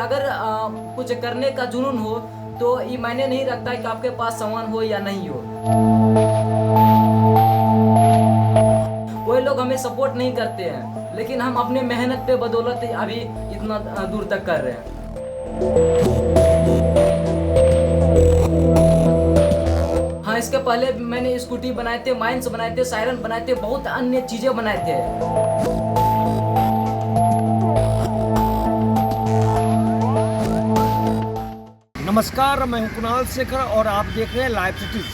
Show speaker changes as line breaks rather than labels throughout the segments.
अगर कुछ करने का जुनून हो तो ये मायने नहीं रखता है कि आपके पास सामान हो या नहीं हो। कोई लोग हमें सपोर्ट नहीं करते हैं, लेकिन हम अपने मेहनत पे बदौलत ही अभी इतना दूर तक कर रहे हैं। हाँ, इसके पहले मैंने स्कूटी बनाए थे, माइंस बनाए थे, सायरन बनाए थे, बहुत अन्य चीजें बनाए थे।
नमस्कार, मैं हूं कुणाल शेखर और आप देख रहे हैं लाइव सिटीज।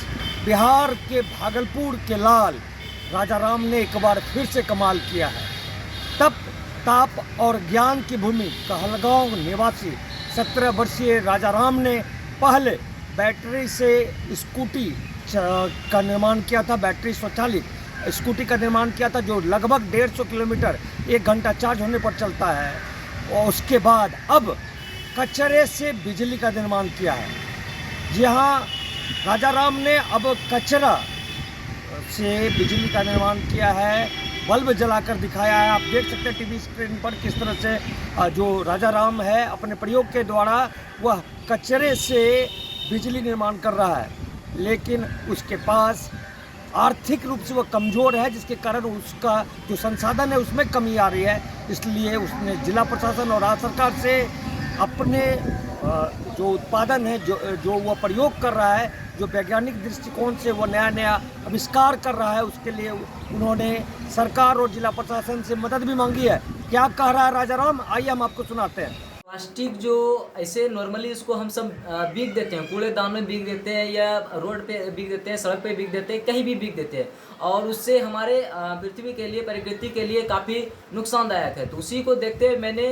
बिहार के भागलपुर के लाल राजा राम ने एक बार फिर से कमाल किया है। तप, ताप और ज्ञान की भूमि कहलगांव निवासी 17 वर्षीय राजा राम ने पहले बैटरी से स्कूटी का निर्माण किया था। बैटरी स्वचालित स्कूटी का निर्माण किया था जो लगभग 150 किलोमीटर 1 घंटा चार्ज होने पर चलता है। और उसके बाद अब कचरे से बिजली का निर्माण किया है। जी हाँ, राजा राम ने अब कचरा से बिजली का निर्माण किया है, बल्ब जलाकर दिखाया है। आप देख सकते हैं टीवी स्क्रीन पर किस तरह से जो राजा राम है अपने प्रयोग के द्वारा वह कचरे से बिजली निर्माण कर रहा है, लेकिन उसके पास आर्थिक रूप से वह कमज़ोर है, जिसके कारण उसका जो संसाधन है उसमें कमी आ रही है। इसलिए उसने जिला प्रशासन और राज्य सरकार से अपने जो उत्पादन है, जो वह प्रयोग कर रहा है, जो वैज्ञानिक दृष्टिकोण से वो नया आविष्कार कर रहा है, उसके लिए उन्होंने सरकार और जिला प्रशासन से मदद भी मांगी है। क्या कह रहा है राजा राम, आइए हम आपको सुनाते हैं।
प्लास्टिक जो ऐसे नॉर्मली इसको हम सब बिक देते हैं, कूड़ेदान में बिक देते हैं या रोड पे बिक देते हैं, सड़क पे बिक देते हैं, कहीं भी बिक देते हैं, और उससे हमारे पृथ्वी के लिए, प्रकृति के लिए काफ़ी नुकसानदायक है। तो उसी को देखते हुए मैंने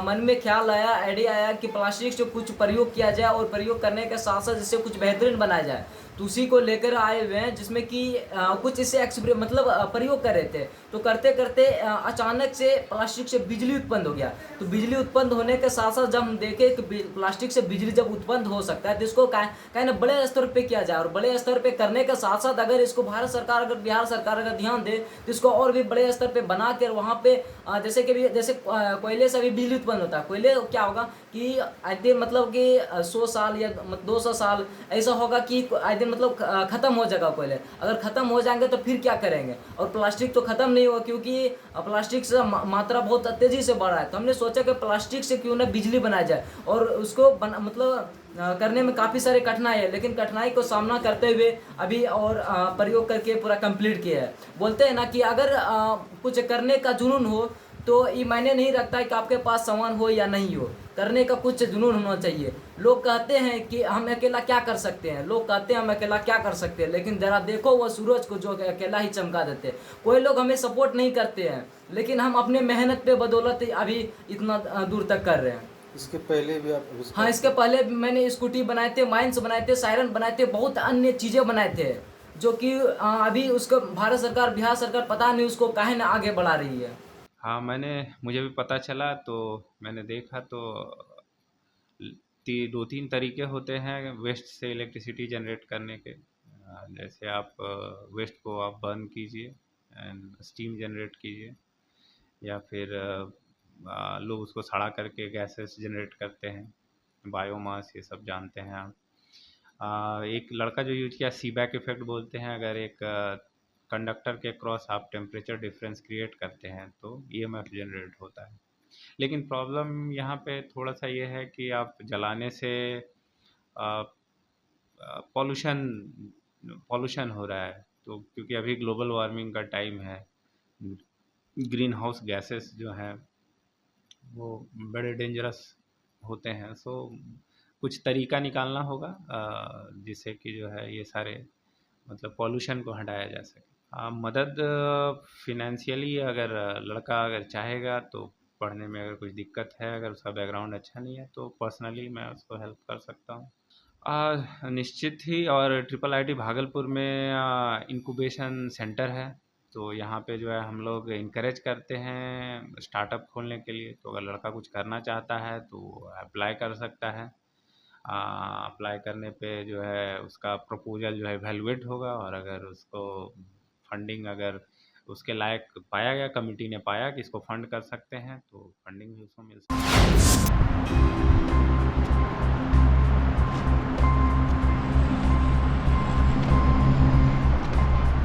मन में ख्याल आया, आइडिया आया कि प्लास्टिक से कुछ प्रयोग किया जाए और प्रयोग करने के साथ साथ जिससे कुछ बेहतरीन बनाया जाए। तो उसी को लेकर आए हुए हैं, जिसमें कि कुछ इससे मतलब प्रयोग कर रहे थे। तो करते करते अचानक से प्लास्टिक से बिजली उत्पन्न हो गया। तो बिजली उत्पन्न होने के साथ साथ जब हम देखें कि प्लास्टिक से बिजली जब उत्पन्न हो सकता है तो इसको कहीं ना बड़े स्तर पे किया जाए, और बड़े स्तर पे करने के साथ साथ अगर इसको भारत सरकार, अगर बिहार सरकार अगर ध्यान दे तो इसको और भी बड़े स्तर पे बना कर वहाँ पे जैसे कोयले से भी बिजली उत्पन्न होता है। कोयले क्या होगा कि आए दिन मतलब कि 100 साल या 200 साल ऐसा होगा कि आए दिन मतलब खत्म हो जाएगा कोयले। अगर खत्म हो जाएंगे तो फिर क्या करेंगे? और प्लास्टिक तो खत्म नहीं होगा, क्योंकि प्लास्टिक से मात्रा बहुत तेजी से बढ़ रहा है। तो हमने सोचा कि प्लास्टिक से क्यों ना बिजली बनाया जाए, और उसको मतलब करने में काफ़ी सारे कठिनाई है, लेकिन कठिनाई को सामना करते हुए अभी और प्रयोग करके पूरा कंप्लीट किया है। बोलते हैं ना कि अगर कुछ करने का जुनून हो तो ये मायने नहीं रखता है कि आपके पास सामान हो या नहीं हो, करने का कुछ जुनून होना चाहिए। लोग कहते हैं कि हम अकेला क्या कर सकते हैं, लोग कहते हैं हम अकेला क्या कर सकते हैं, लेकिन ज़रा देखो वो सूरज को जो अकेला ही चमका देते हैं। कोई लोग हमें सपोर्ट नहीं करते हैं, लेकिन हम अपने मेहनत पे बदौलत ही अभी इतना दूर तक कर रहे हैं।
इसके पहले भी आप
हाँ, इसके पहले मैंने स्कूटी बनाए थे, माइंस बनाए थे, सायरन बनाए थे, बहुत अन्य चीज़ें बनाए थे, जो कि अभी उसको भारत सरकार, बिहार सरकार पता नहीं उसको काहे ना आगे बढ़ा रही है।
हाँ, मुझे भी पता चला तो मैंने देखा तो 2-3 तरीके होते हैं वेस्ट से इलेक्ट्रिसिटी जनरेट करने के। जैसे आप वेस्ट को आप बर्न कीजिए एंड स्टीम जनरेट कीजिए, या फिर लोग उसको सड़ा करके गैसेस जनरेट करते हैं, बायोमास, ये सब जानते हैं आप। एक लड़का जो यूज किया, सीबैक इफ़ेक्ट बोलते हैं। अगर एक कंडक्टर के क्रॉस आप टेम्परेचर डिफरेंस क्रिएट करते हैं तो ईएमएफ जनरेट होता है। लेकिन प्रॉब्लम यहाँ पे थोड़ा सा ये है कि आप जलाने से पॉल्यूशन पॉल्यूशन हो रहा है। तो क्योंकि अभी ग्लोबल वार्मिंग का टाइम है, ग्रीन हाउस गैसेस जो हैं वो बड़े डेंजरस होते हैं। सो कुछ तरीका निकालना होगा जिससे कि जो है ये सारे मतलब पॉल्यूशन को हटाया जा सके। मदद फिनेंशियली अगर लड़का अगर चाहेगा तो पढ़ने में अगर कुछ दिक्कत है, अगर उसका बैकग्राउंड अच्छा नहीं है, तो पर्सनली मैं उसको हेल्प कर सकता हूँ। निश्चित ही। और ट्रिपल आईटी भागलपुर में इंक्यूबेशन सेंटर है, तो यहाँ पे जो है हम लोग इनकरेज करते हैं स्टार्टअप खोलने के लिए। तो अगर लड़का कुछ करना चाहता है तो अप्लाई कर सकता है। अप्लाई करने पे जो है उसका प्रपोजल जो है वैल्यूएट होगा, और अगर उसको फंडिंग अगर उसके लायक पाया गया, कमिटी ने पाया कि इसको फंड कर सकते हैं, तो फंडिंग भी उसको मिल सकती है।